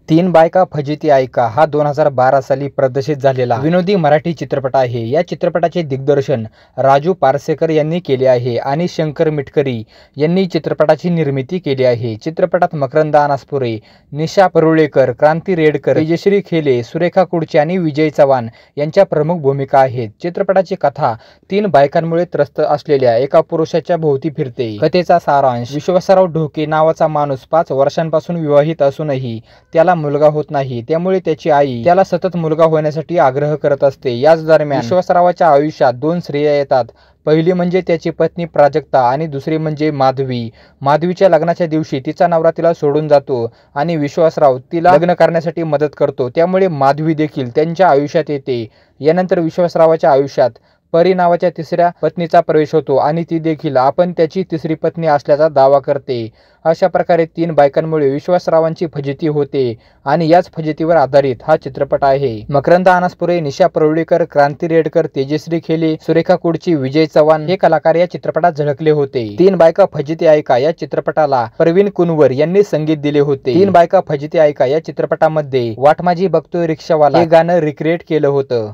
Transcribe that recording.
तीन बायका फजिती ऐका हा 2012 साली प्रदर्शित झालेला विनोदी मराठी चित्रपट आहे। या चित्रपटाचे दिग्दर्शन राजू पारसेकर यांनी केले आहे आणि शंकर मिटकरी यांनी चित्रपटाची निर्मिती केली आहे। चित्रपटात मकरंद अनासपुरे, निशा परुळेकर, क्रांती रेडकर, तेजश्री खेले, सुरेखा कुडचे आणि विजय चव्हाण यांच्या प्रमुख भूमिका आहेत। चित्रपटाची कथा तीन बायकांमुळे त्रस्त असलेल्या एका पुरुषाच्या भोवती फिरते। कथेचा सारांश: विश्वासराव ढोके नावाचा माणूस 5 वर्षांपासून विवाहित असूनही त्याला मुलगा होत नाही, त्यामुळे त्याची आई त्याला सतत मुलगा होण्यासाठी आग्रह करत असते। याच दरम्यान विश्वासरावाच्या आयुष्यात 2 स्त्रिया येतात। पहिली म्हणजे त्याची पत्नी प्राजक्ता आणि दुसरी म्हणजे माधवी। माधवीच्या लग्नाच्या दिवशी तिचा नवरा तिला सोडून जातो आणि विश्वासराव तिला लग्न करण्यासाठी मदत करतो, त्यामुळे माधवी देखील त्यांच्या आयुष्यात येते। यानंतर विश्वासरावाच्या आयुष्यात परी नावाच्या तिसऱ्या पत्नीचा प्रवेश होतो आणि ती देखील आपण त्याची तिसरी पत्नी असल्याचा दावा करते। अशा प्रकारे 3 बायकांमुळे विश्वासरावांची फजिती होते आणि याच फजितीवर आधारित हा चित्रपट आहे। मकरंद अनासपुरे, निशा परुळेकर, क्रांती रेडकर, तेजश्री खेले, सुरेखा कुडची, विजय चव्हाण हे कलाकार या चित्रपटात झळकले होते। 3 बायका फजिती ऐका या चित्रपटाला प्रवीण कुनवर यांनी संगीत दिले होते। 3 बायका फजिती ऐका या चित्रपटामध्ये वाट माझी बघतोय रिक्षावाला हे गाणं रिक्रिएट केलं होतं।